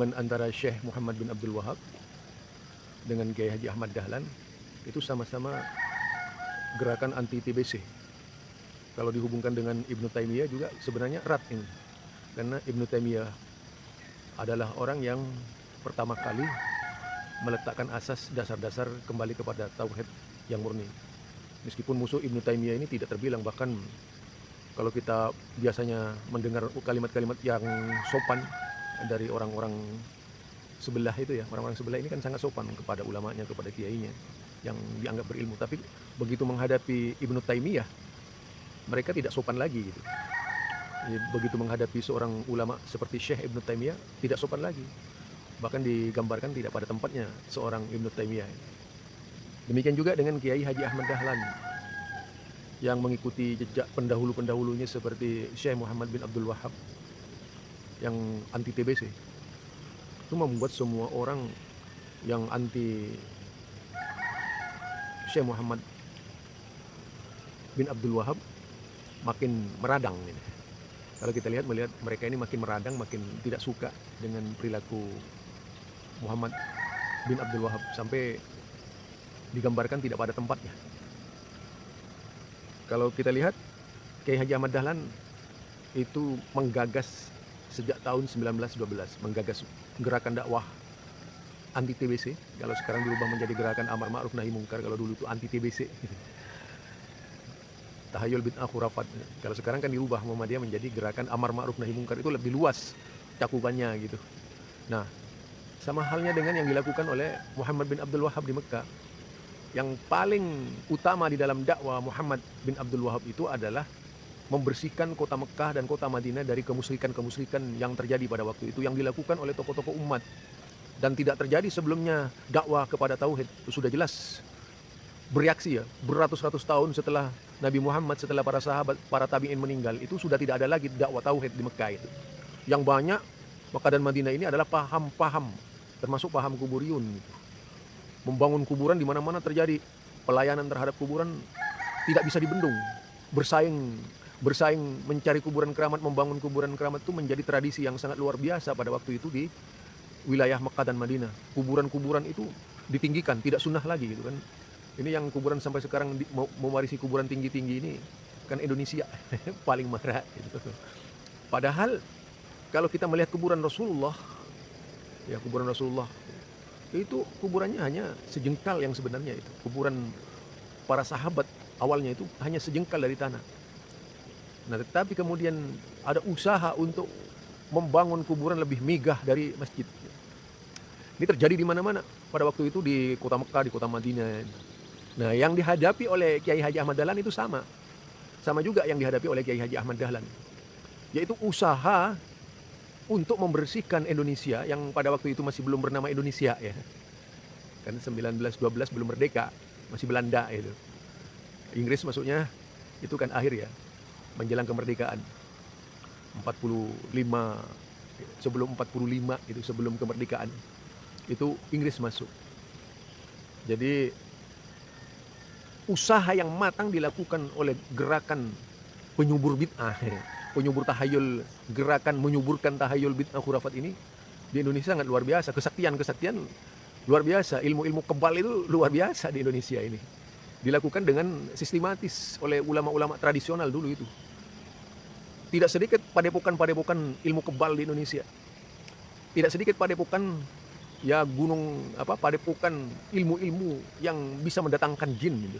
hubungan antara Syekh Muhammad bin Abdul Wahab dengan Kiai Haji Ahmad Dahlan itu sama-sama gerakan anti TBC. Kalau dihubungkan dengan Ibnu Taimiyah juga sebenarnya erat ini. Karena Ibnu Taimiyah adalah orang yang pertama kali meletakkan asas dasar-dasar kembali kepada tauhid yang murni. Meskipun musuh Ibnu Taimiyah ini tidak terbilang, bahkan kalau kita biasanya mendengar kalimat-kalimat yang sopan dari orang-orang sebelah itu ya, orang-orang sebelah ini kan sangat sopan kepada ulamanya, kepada kiainya yang dianggap berilmu. Tapi begitu menghadapi Ibnu Taimiyah, mereka tidak sopan lagi gitu. Begitu menghadapi seorang ulama seperti Syekh Ibnu Taimiyah, tidak sopan lagi. Bahkan digambarkan tidak pada tempatnya seorang Ibnu Taimiyah. Demikian juga dengan Kiai Haji Ahmad Dahlan yang mengikuti jejak pendahulu-pendahulunya seperti Syekh Muhammad bin Abdul Wahab yang anti TBC. Itu membuat semua orang yang anti Syekh Muhammad bin Abdul Wahab makin meradang ini. Kalau kita melihat mereka ini makin meradang, makin tidak suka dengan perilaku Muhammad bin Abdul Wahab sampai digambarkan tidak pada tempatnya. Kalau kita lihat Kiai Haji Ahmad Dahlan itu menggagas sejak tahun 1912, menggagas gerakan dakwah anti TBC. Kalau sekarang dirubah menjadi gerakan amar ma'ruf nahi mungkar, kalau dulu itu anti TBC. Tahayul bid'ah khurafat. Kalau sekarang kan dirubah Muhammadiyah menjadi gerakan amar ma'ruf nahi mungkar, itu lebih luas cakupannya gitu. Nah, sama halnya dengan yang dilakukan oleh Muhammad bin Abdul Wahab di Mekah. Yang paling utama di dalam dakwah Muhammad bin Abdul Wahab itu adalah membersihkan kota Mekah dan kota Madinah dari kemusyrikan-kemusyrikan yang terjadi pada waktu itu, yang dilakukan oleh tokoh-tokoh umat dan tidak terjadi sebelumnya. Dakwah kepada tauhid itu sudah jelas bereaksi ya, beratus-ratus tahun setelah Nabi Muhammad, setelah para sahabat, para tabi'in meninggal, itu sudah tidak ada lagi dakwah tauhid di Mekah itu. Yang banyak Mekah dan Madinah ini adalah paham-paham, termasuk paham kuburiyun gitu. Membangun kuburan di mana-mana terjadi. Pelayanan terhadap kuburan tidak bisa dibendung. Bersaing mencari kuburan keramat, membangun kuburan keramat itu menjadi tradisi yang sangat luar biasa pada waktu itu di wilayah Mekah dan Madinah. Kuburan-kuburan itu ditinggikan, tidak sunnah lagi gitu kan. Ini yang kuburan sampai sekarang mewarisi kuburan tinggi-tinggi ini kan Indonesia paling marah gitu. Padahal kalau kita melihat kuburan Rasulullah, ya kuburan Rasulullah itu kuburannya hanya sejengkal yang sebenarnya itu. Kuburan para sahabat awalnya itu hanya sejengkal dari tanah. Nah, tetapi kemudian ada usaha untuk membangun kuburan lebih megah dari masjid. Ini terjadi di mana-mana pada waktu itu, di kota Mekah, di kota Madinah. Nah, yang dihadapi oleh Kiai Haji Ahmad Dahlan itu sama juga yang dihadapi oleh Kiai Haji Ahmad Dahlan, yaitu usaha untuk membersihkan Indonesia yang pada waktu itu masih belum bernama Indonesia ya. Kan 1912 belum merdeka, masih Belanda itu. Inggris masuknya itu kan akhir ya, menjelang kemerdekaan. 45 sebelum 45 itu, sebelum kemerdekaan. Itu Inggris masuk. Jadi usaha yang matang dilakukan oleh gerakan penyubur bid'ah, penyubur tahayul, gerakan menyuburkan tahayul bid'ah khurafat ini di Indonesia sangat luar biasa. Kesaktian luar biasa, ilmu-ilmu kebal itu luar biasa di Indonesia ini. Dilakukan dengan sistematis oleh ulama-ulama tradisional dulu itu. Tidak sedikit padepokan-padepokan ilmu kebal di Indonesia. Tidak sedikit padepokan ya padepokan ilmu-ilmu yang bisa mendatangkan jin gitu.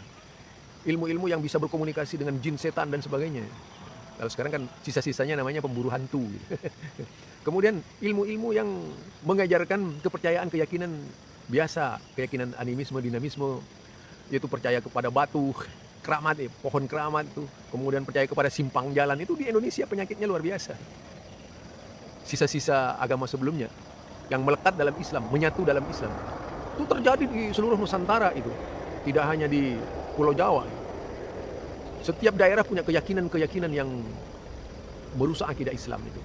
Ilmu-ilmu yang bisa berkomunikasi dengan jin, setan dan sebagainya. Kalau sekarang kan sisa-sisanya namanya pemburu hantu gitu. Kemudian ilmu-ilmu yang mengajarkan kepercayaan, keyakinan biasa, keyakinan animisme, dinamisme, yaitu percaya kepada batu keramat, pohon keramat itu, kemudian percaya kepada simpang jalan, itu di Indonesia penyakitnya luar biasa. Sisa-sisa agama sebelumnya yang melekat dalam Islam, menyatu dalam Islam, itu terjadi di seluruh Nusantara itu, tidak hanya di Pulau Jawa. Setiap daerah punya keyakinan-keyakinan yang merusak akidah Islam itu.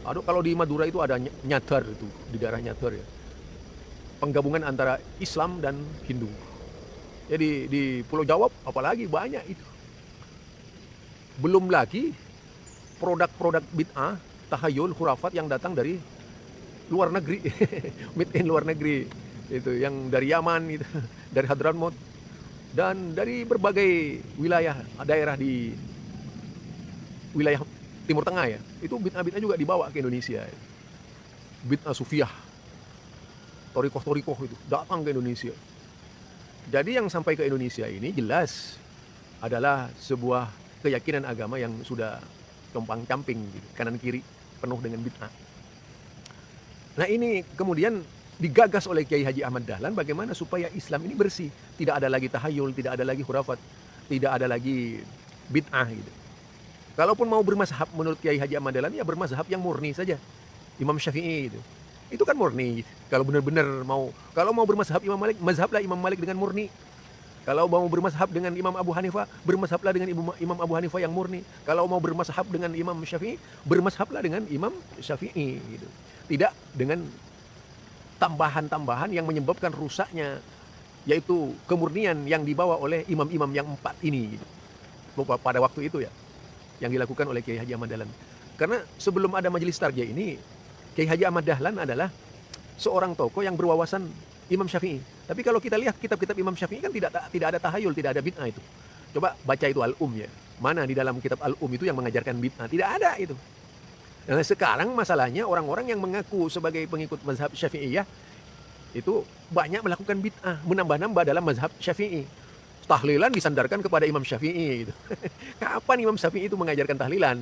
Aduh, kalau di Madura itu ada Nyatar itu, di daerah Nyatar ya. Penggabungan antara Islam dan Hindu. Jadi di Pulau Jawa apalagi banyak itu. Belum lagi produk-produk bid'ah, tahayul, khurafat yang datang dari luar negeri, made in luar negeri, itu yang dari Yaman, itu, dari Hadramaut, dan dari berbagai wilayah daerah di wilayah Timur Tengah ya, itu bid'ah-bid'ah juga dibawa ke Indonesia. Bid'ah sufiah, torikoh-torikoh itu datang ke Indonesia. Jadi yang sampai ke Indonesia ini jelas adalah sebuah keyakinan agama yang sudah compang-camping, gitu, kanan kiri penuh dengan bid'ah. Nah ini kemudian digagas oleh Kiai Haji Ahmad Dahlan bagaimana supaya Islam ini bersih, tidak ada lagi tahayul, tidak ada lagi khurafat, tidak ada lagi bid'ah gitu. Kalaupun mau bermazhab menurut Kiai Haji Ahmad Dahlan, ya bermazhab yang murni saja. Imam Syafi'i itu kan murni. Kalau benar-benar kalau mau bermazhab Imam Malik, mazhablah Imam Malik dengan murni. Kalau mau bermazhab dengan Imam Abu Hanifah, bermazhablah dengan Imam Abu Hanifah yang murni. Kalau mau bermazhab dengan Imam Syafi'i, bermazhablah dengan Imam Syafi'i gitu. Tidak dengan tambahan-tambahan yang menyebabkan rusaknya, yaitu kemurnian yang dibawa oleh imam-imam yang 4 ini gitu. Pada waktu itu ya, yang dilakukan oleh Kiai Haji Ahmad Dahlan. Karena sebelum ada majelis tarjih ini, Kiai Haji Ahmad Dahlan adalah seorang tokoh yang berwawasan Imam Syafi'i. Tapi kalau kita lihat kitab-kitab Imam Syafi'i kan tidak ada tahayul, tidak ada bid'ah itu. Coba baca itu Al-Um ya. Mana di dalam kitab Al-Um itu yang mengajarkan bid'ah? Tidak ada itu. Nah sekarang masalahnya orang-orang yang mengaku sebagai pengikut mazhab Syafi'iyah itu banyak melakukan bid'ah, menambah-nambah dalam mazhab Syafi'i. Tahlilan disandarkan kepada Imam Syafi'i gitu. Kapan Imam Syafi'i itu mengajarkan tahlilan?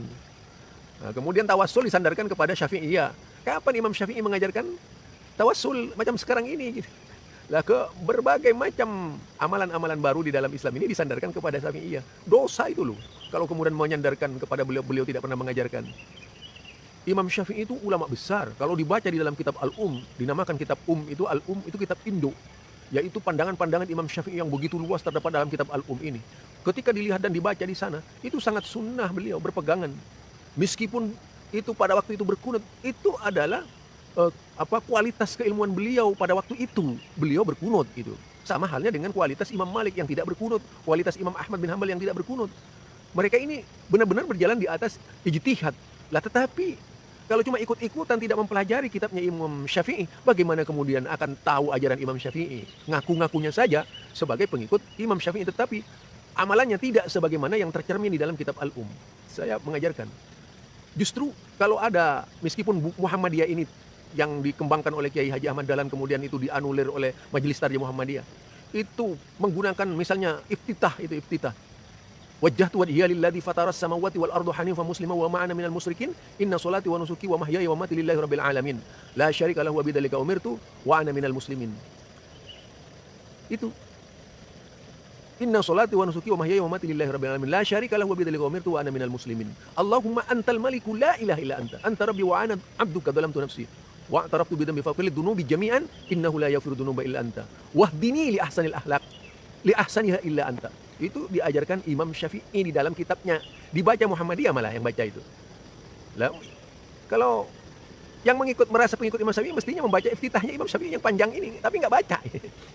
Nah, kemudian tawassul disandarkan kepada Syafi'iyah. Kapan Imam Syafi'i mengajarkan tawassul macam sekarang ini gitu. Lah ke berbagai macam amalan-amalan baru di dalam Islam ini disandarkan kepada Syafi'iyah. Dosa itu loh. Kalau kemudian menyandarkan kepada beliau tidak pernah mengajarkan. Imam Syafi'i itu ulama besar. Kalau dibaca di dalam kitab Al-Um, dinamakan kitab itu Al-Um itu kitab Indo. Yaitu pandangan-pandangan Imam Syafi'i yang begitu luas terdapat dalam kitab Al-Um ini. Ketika dilihat dan dibaca di sana, itu sangat sunnah beliau berpegangan. Meskipun itu pada waktu itu berkunut, itu adalah kualitas keilmuan beliau pada waktu itu. Beliau berkunut gitu. Sama halnya dengan kualitas Imam Malik yang tidak berkunut, kualitas Imam Ahmad bin Hanbal yang tidak berkunut. Mereka ini benar-benar berjalan di atas ijtihad. Lah tetapi kalau cuma ikut-ikutan tidak mempelajari kitabnya Imam Syafi'i, bagaimana kemudian akan tahu ajaran Imam Syafi'i? Ngaku-ngakunya saja sebagai pengikut Imam Syafi'i, tetapi amalannya tidak sebagaimana yang tercermin di dalam kitab Al-Um. Saya mengajarkan. Justru kalau ada, meskipun Muhammadiyah ini yang dikembangkan oleh Kiai Haji Ahmad Dahlan kemudian itu dianulir oleh Majelis Tarjih Muhammadiyah, itu menggunakan misalnya iftitah. Wajjahtu wajhiya lilladzi fataras samawati wal arda hanifan musliman wa ma ana minal musyrikin inna sholati wa nusuki wa mahyaya wa mamati lillahi rabbil alamin la syarika lahu wa bidzalika umirtu wa ana minal muslimin. Itu inna sholati wa nusuki wa mahyaya wa mamati lillahi rabbil alamin la syarika lahu wa bidzalika umirtu wa ana minal muslimin. Allahumma antal maliku la ilaha illa anta rabbi wa ana abduka dhalamtu nafsi wa i'taraftu bi dhanbi faghfir li dhunubi jami'an innahu la yaghfiru dhunuba illa anta wahdini li ahsanil akhlaq li ahsaniha illa anta. Itu diajarkan Imam Syafi'i di dalam kitabnya. Dibaca Muhammadiyah malah yang baca itu. Lah, kalau yang merasa pengikut Imam Syafi'i mestinya membaca iftitahnya Imam Syafi'i yang panjang ini, tapi nggak baca.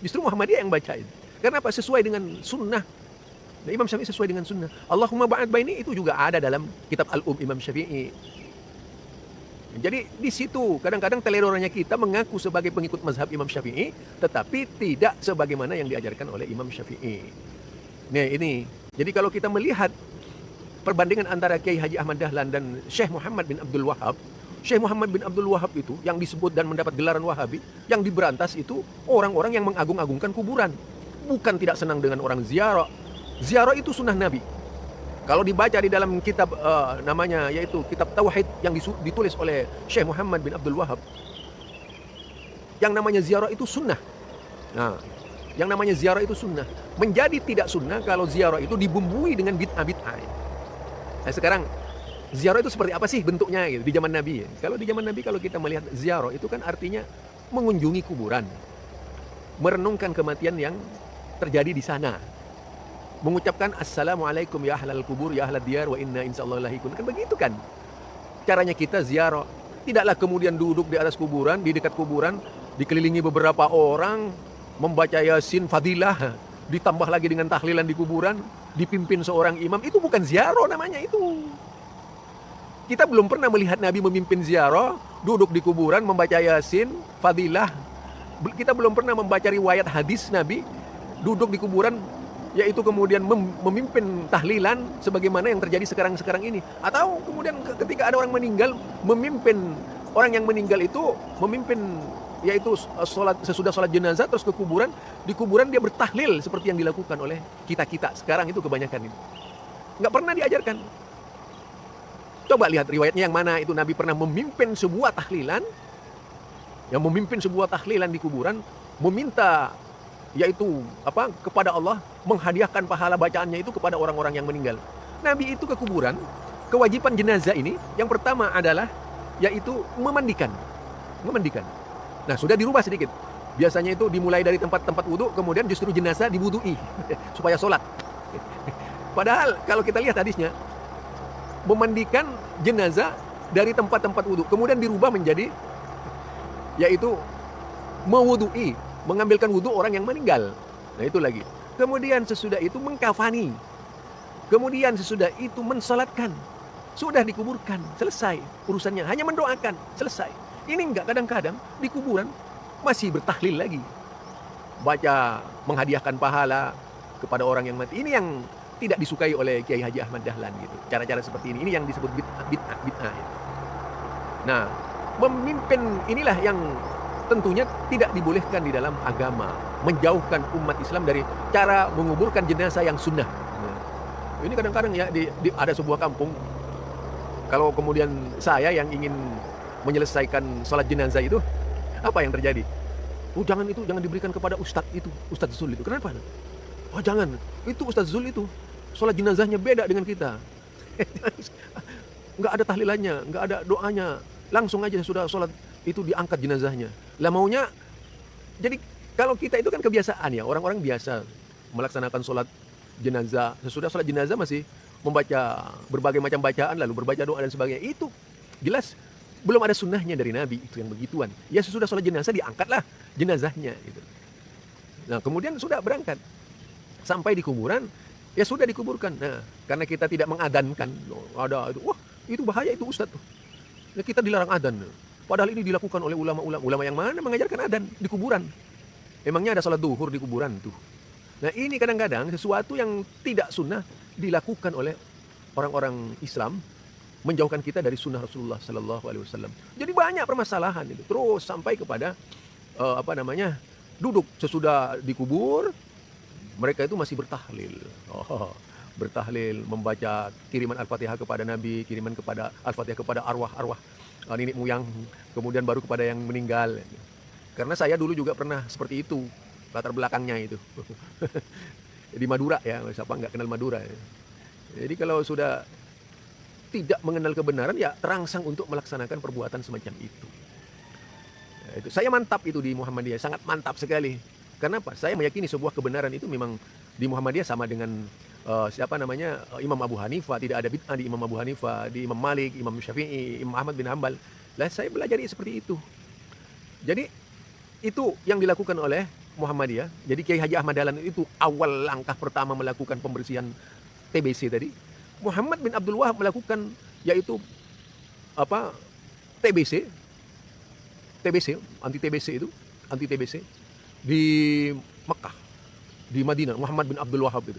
Justru Muhammadiyah yang baca itu. Karena apa? Sesuai dengan sunnah. Nah, Imam Syafi'i sesuai dengan sunnah. Allahumma ba'ad baini itu juga ada dalam kitab Al-Um Imam Syafi'i. Jadi di situ kadang-kadang telerornya kita mengaku sebagai pengikut mazhab Imam Syafi'i, tetapi tidak sebagaimana yang diajarkan oleh Imam Syafi'i. Nah ini, jadi kalau kita melihat perbandingan antara Kiai Haji Ahmad Dahlan dan Syekh Muhammad bin Abdul Wahab, Syekh Muhammad bin Abdul Wahab itu yang disebut dan mendapat gelaran Wahabi, yang diberantas itu orang-orang yang mengagung-agungkan kuburan. Bukan tidak senang dengan orang ziarah. Ziarah itu sunnah Nabi. Kalau dibaca di dalam kitab namanya yaitu kitab Tauhid yang ditulis oleh Syekh Muhammad bin Abdul Wahab, yang namanya ziarah itu sunnah. Nah, yang namanya ziarah itu sunnah. Menjadi tidak sunnah kalau ziarah itu dibumbui dengan bid'ah-bid'ah. Nah sekarang ziarah itu seperti apa sih bentuknya gitu, di zaman Nabi ya? Kalau di zaman Nabi kalau kita melihat ziarah itu kan artinya mengunjungi kuburan, merenungkan kematian yang terjadi di sana, mengucapkan assalamualaikum ya ahlal kubur ya ahlad diyar wa inna insyaallah lahikun. Kan begitu kan caranya kita ziarah. Tidaklah kemudian duduk di atas kuburan, di dekat kuburan, dikelilingi beberapa orang, membaca Yasin fadilah, ditambah lagi dengan tahlilan di kuburan, dipimpin seorang imam. Itu bukan ziarah namanya itu. Kita belum pernah melihat Nabi memimpin ziarah, duduk di kuburan, membaca Yasin, fadilah. Kita belum pernah membaca riwayat hadis Nabi, duduk di kuburan, yaitu kemudian memimpin tahlilan, sebagaimana yang terjadi sekarang-sekarang ini. Atau kemudian ketika ada orang meninggal, memimpin orang yang meninggal itu, memimpin yaitu sesudah sholat jenazah, terus ke kuburan, di kuburan dia bertahlil, seperti yang dilakukan oleh kita-kita sekarang itu kebanyakan ini. Nggak pernah diajarkan. Coba lihat riwayatnya yang mana itu Nabi pernah memimpin sebuah tahlilan, yang memimpin sebuah tahlilan di kuburan, meminta yaitu kepada Allah, menghadiahkan pahala bacaannya itu kepada orang-orang yang meninggal. Nabi itu ke kuburan, kewajiban jenazah ini yang pertama adalah yaitu memandikan. Nah, sudah dirubah sedikit. Biasanya itu dimulai dari tempat-tempat wudhu, kemudian justru jenazah diwudui supaya sholat. Padahal kalau kita lihat hadisnya, memandikan jenazah dari tempat-tempat wudhu, kemudian dirubah menjadi yaitu mewudui, mengambilkan wudhu orang yang meninggal. Nah, itu lagi. Kemudian sesudah itu mengkafani. Kemudian sesudah itu mensolatkan. Sudah dikuburkan, selesai urusannya. Hanya mendoakan, selesai. Ini enggak, kadang-kadang di kuburan masih bertahlil lagi. Baca, menghadiahkan pahala kepada orang yang mati. Ini yang tidak disukai oleh Kiai Haji Ahmad Dahlan gitu. Cara-cara seperti ini yang disebut bid'ah. Nah, memimpin inilah yang tentunya tidak dibolehkan di dalam agama, menjauhkan umat Islam dari cara menguburkan jenazah yang sunnah. Nah, ini kadang-kadang ya ada sebuah kampung, kalau kemudian saya yang ingin menyelesaikan sholat jenazah itu, apa yang terjadi? Oh, jangan diberikan kepada Ustadz Zul itu. Kenapa? Oh, jangan, itu Ustadz Zul itu sholat jenazahnya beda dengan kita. Nggak ada tahlilannya, nggak ada doanya, langsung aja sudah sholat itu diangkat jenazahnya. Lah maunya, jadi kalau kita itu kan kebiasaan ya, orang-orang biasa melaksanakan sholat jenazah, sesudah sholat jenazah masih membaca berbagai macam bacaan, lalu berbaca doa dan sebagainya. Itu jelas belum ada sunnahnya dari Nabi itu yang begituan. Ya sesudah sholat jenazah diangkatlah jenazahnya gitu. Nah, kemudian sudah berangkat sampai di kuburan, ya sudah dikuburkan. Nah, karena kita tidak mengadankan, ada itu, wah itu bahaya itu Ustadz tuh. Nah, kita dilarang adan. Padahal ini dilakukan oleh ulama yang mana mengajarkan adan di kuburan. Emangnya ada sholat duhur di kuburan tuh. Nah, ini kadang-kadang sesuatu yang tidak sunnah dilakukan oleh orang-orang Islam, menjauhkan kita dari sunnah Rasulullah Sallallahu Alaihi Wasallam. Jadi banyak permasalahan itu. Terus sampai kepada duduk sesudah dikubur, mereka itu masih bertahlil. Bertahlil, membaca kiriman Al-Fatihah kepada Nabi, kiriman kepada Al-Fatihah kepada arwah-arwah nenek moyang, kemudian baru kepada yang meninggal. Karena saya dulu juga pernah seperti itu, latar belakangnya itu. Di Madura ya, siapa nggak kenal Madura ya. Jadi kalau sudah tidak mengenal kebenaran, ya terangsang untuk melaksanakan perbuatan semacam itu. Ya, itu saya mantap itu di Muhammadiyah, sangat mantap sekali. Kenapa? Saya meyakini sebuah kebenaran itu memang di Muhammadiyah sama dengan Imam Abu Hanifah, tidak ada bid'ah di Imam Abu Hanifah, di Imam Malik, Imam Syafi'i, Imam Ahmad bin Hanbal. Lah saya belajar seperti itu. Jadi itu yang dilakukan oleh Muhammadiyah. Jadi Kiai Haji Ahmad Dahlan itu awal langkah pertama melakukan pembersihan TBC tadi. Muhammad bin Abdul Wahab melakukan yaitu TBC, anti TBC di Mekah, di Madinah. Muhammad bin Abdul Wahab itu